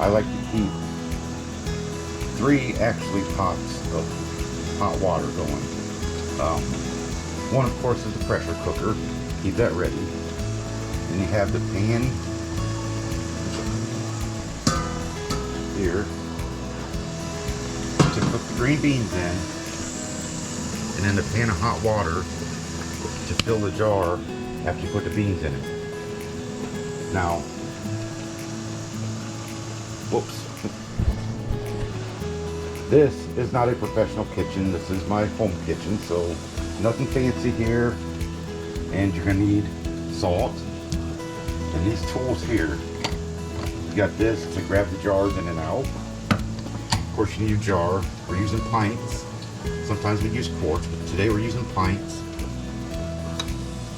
I like to keep 3 actually pots of hot water going. One, of course, is the pressure cooker. Keep that ready. Then you have the pan here to cook the green beans in, and then the pan of hot water to fill the jar after you put the beans in it. Now, whoops. This is not a professional kitchen. This is my home kitchen, so nothing fancy here. And you're gonna need salt and these tools here. You got this to grab the jars in and out. Of course, you need a jar. We're using pints. Sometimes we use quarts, but today we're using pints.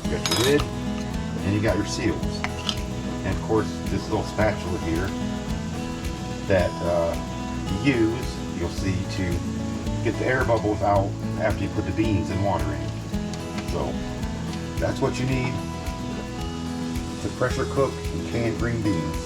You got your lid, and you got your seals. And of course, this little spatula here that you use, you'll see, to get the air bubbles out after you put the beans and water in. So that's what you need to pressure cook and can green beans.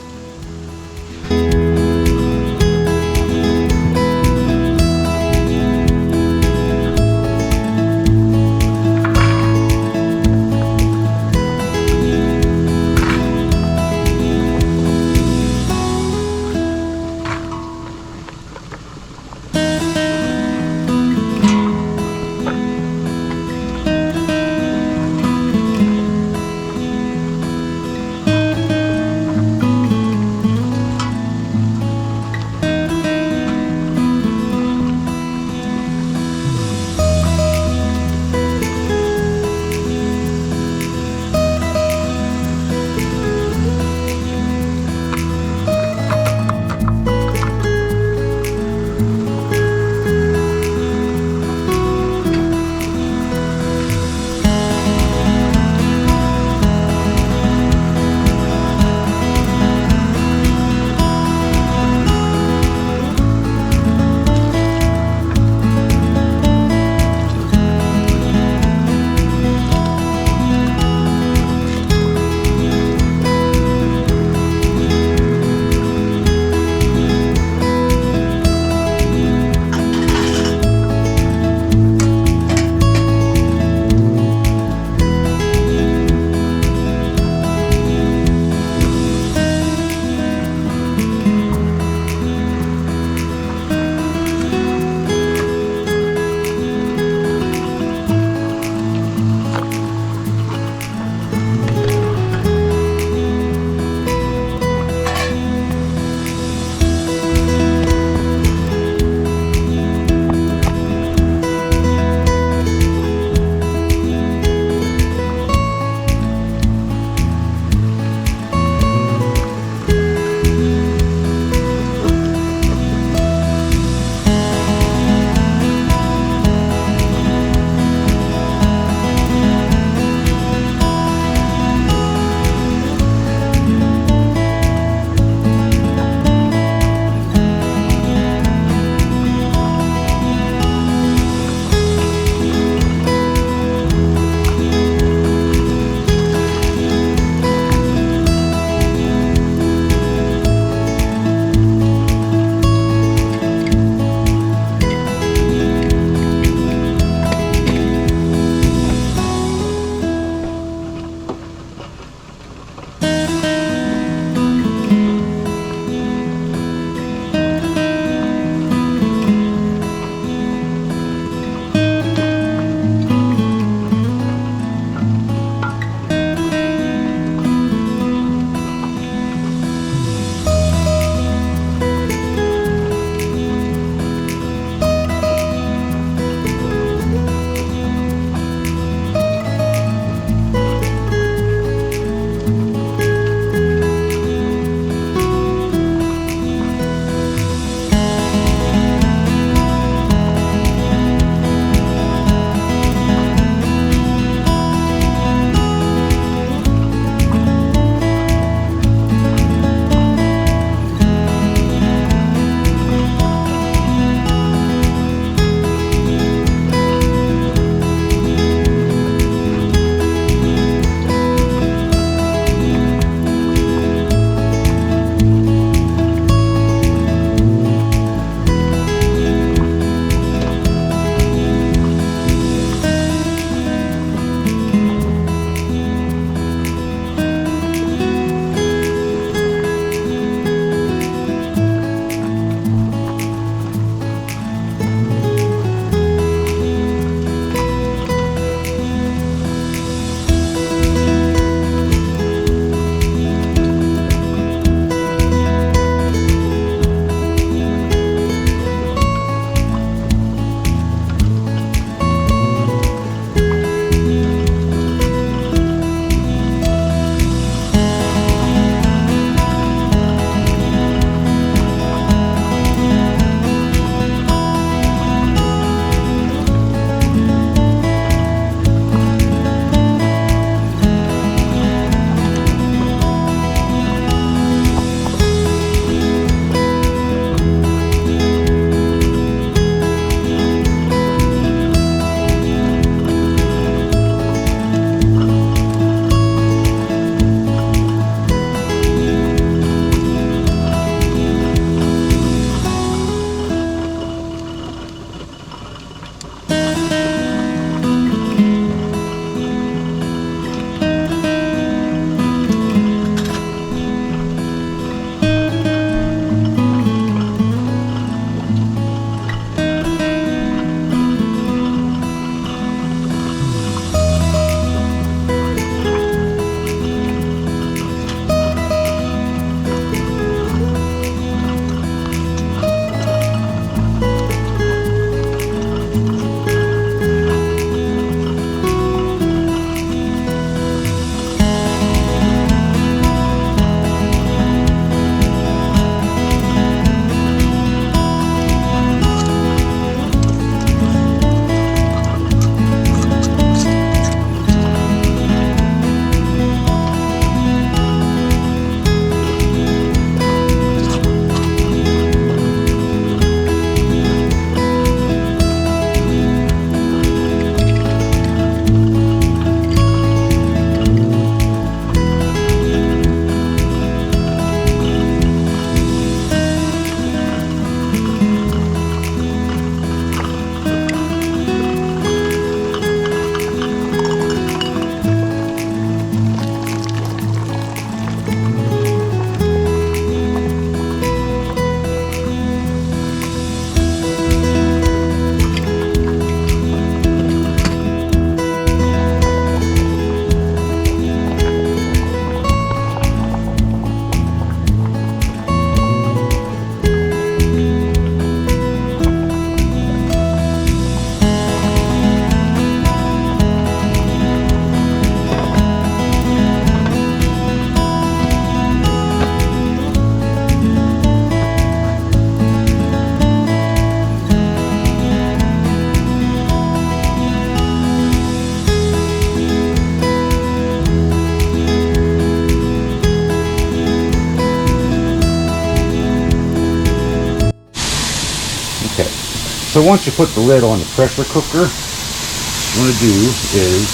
So once you put the lid on the pressure cooker, what you want to do is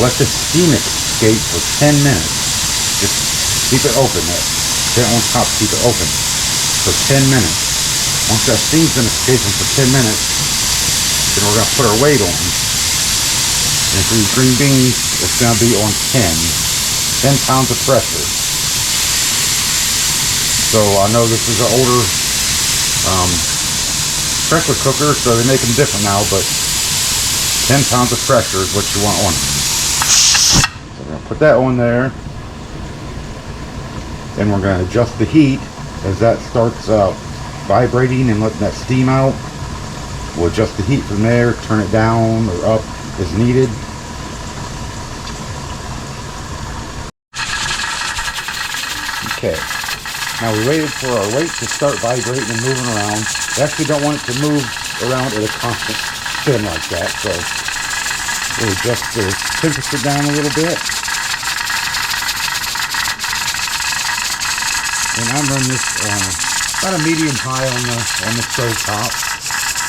let the steam escape for 10 minutes. Just keep it open. That on top, keep it open for 10 minutes. Once that steam's been escaping for 10 minutes, then we're going to put our weight on. And for these green beans, it's going to be on 10 pounds of pressure. So I know this is an older pressure cooker, so they make them different now, but 10 pounds of pressure is what you want on it. So we're going to put that on there. Then we're going to adjust the heat as that starts vibrating and letting that steam out. We'll adjust the heat from there, turn it down or up as needed. Okay, now we waited for our weight to start vibrating and moving around. We actually don't want it to move around at a constant spin like that, so we'll adjust the temperature down a little bit. And I'm running this about a medium high on the stove top.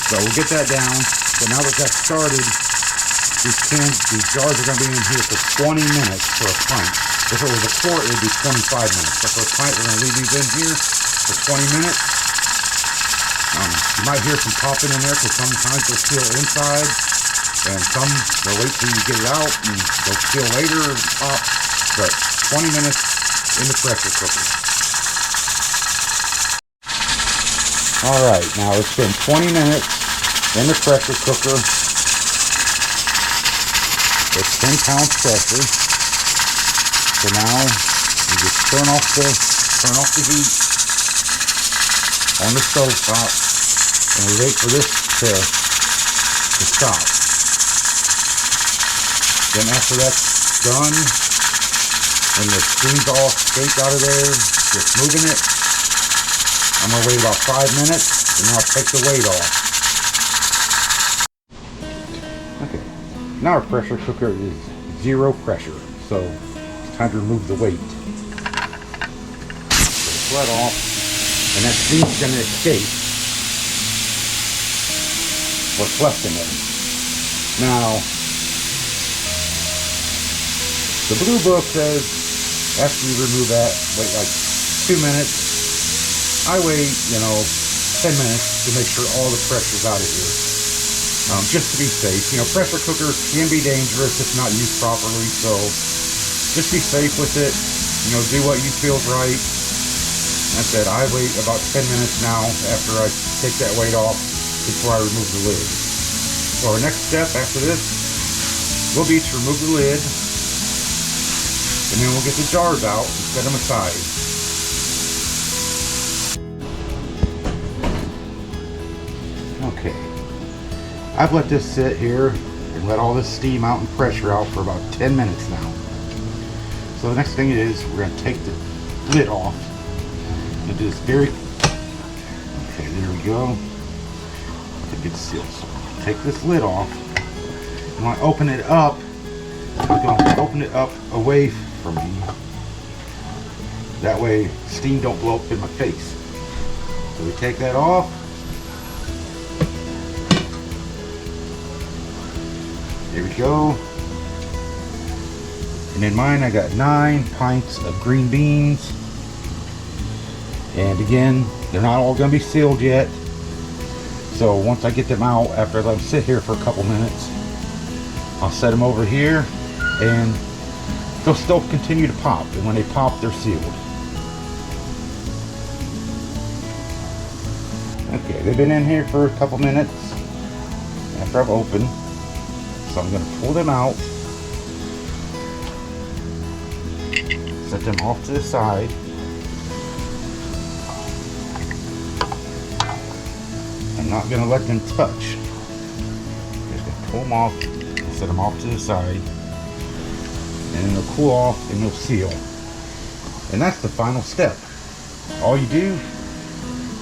So we'll get that down. So now that that's started, these jars are going to be in here for 20 minutes for a pint. If it was a quart, it would be 25 minutes. But for a pint, we're going to leave these in here for 20 minutes. You might hear some popping in there because sometimes they'll seal inside. And some, they'll wait till you get it out and they'll seal later and pop. But 20 minutes in the pressure cooker. Alright, now it's been 20 minutes in the pressure cooker. It's 10 pounds pressure. So now you just turn off the heat on the stove top and we wait for this to stop. Then after that's done and the steam's all escaped out of there, just moving it. I'm going to wait about 5 minutes and then I'll take the weight off. Okay, now our pressure cooker is 0 pressure, so it's time to remove the weight. Get it off, and that steam's going to escape what's left in there. Now, the blue book says after you remove that, wait like 2 minutes. I wait, 10 minutes to make sure all the pressure's out of here. Just to be safe. Pressure cookers can be dangerous if not used properly, so just be safe with it. Do what you feel's right. Like I said, I wait about 10 minutes now after I take that weight off before I remove the lid. So our next step after this will be to remove the lid, and then we'll get the jars out and set them aside. Okay, I've let this sit here and let all this steam out and pressure out for about 10 minutes now. So the next thing is we're going to take the lid off and do this very, okay, there we go. I think it's sealed. So take this lid off. I'm going to open it up. I'm going to open it up away from me. That way steam don't blow up in my face. So we take that off. There we go. And in mine I got 9 pints of green beans. And again, they're not all going to be sealed yet. So once I get them out, after I let them sit here for a couple minutes, I'll set them over here and they'll still continue to pop. And when they pop, they're sealed. Okay, they've been in here for a couple minutes after I've opened. So I'm going to pull them out, set them off to the side. I'm not going to let them touch. I'm just going to pull them off and set them off to the side. And then they'll cool off and they'll seal. And that's the final step. All you do,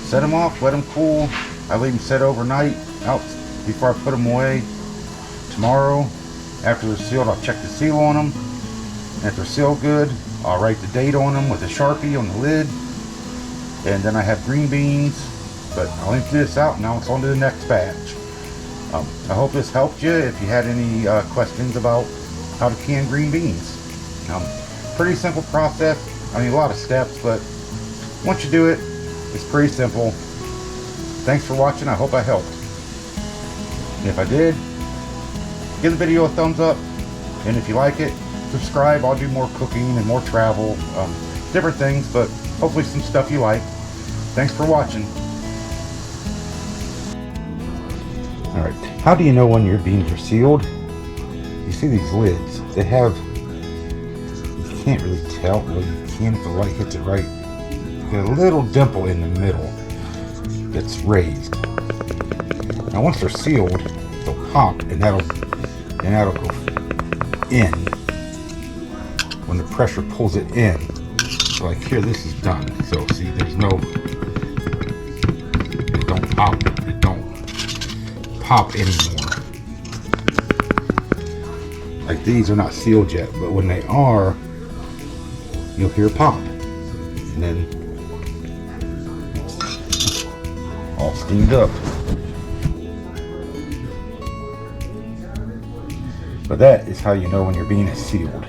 set them off, let them cool. I leave them set overnight out before I put them away. Tomorrow, after they're sealed, I'll check the seal on them. And if they're sealed good, I'll write the date on them with a Sharpie on the lid. And then I have green beans But I'll empty this out, and now it's on to the next batch. I hope this helped you. If you had any questions about how to can green beans, pretty simple process. I mean, a lot of steps, but once you do it, it's pretty simple. Thanks for watching. I hope I helped. And if I did, give the video a thumbs up. And if you like it, subscribe. I'll do more cooking and more travel, different things, but hopefully some stuff you like. Thanks for watching. Alright, how do you know when your beans are sealed? You see these lids, they have, you can't really tell, well you can if the light hits it right. You got a little dimple in the middle that's raised. Now once they're sealed, they'll pop and that'll go in when the pressure pulls it in. So like here, this is done. So see, there's no, it don't pop anymore. Like these are not sealed yet, but when they are, you'll hear pop, and then all steamed up. But that is how you know when your bean is sealed.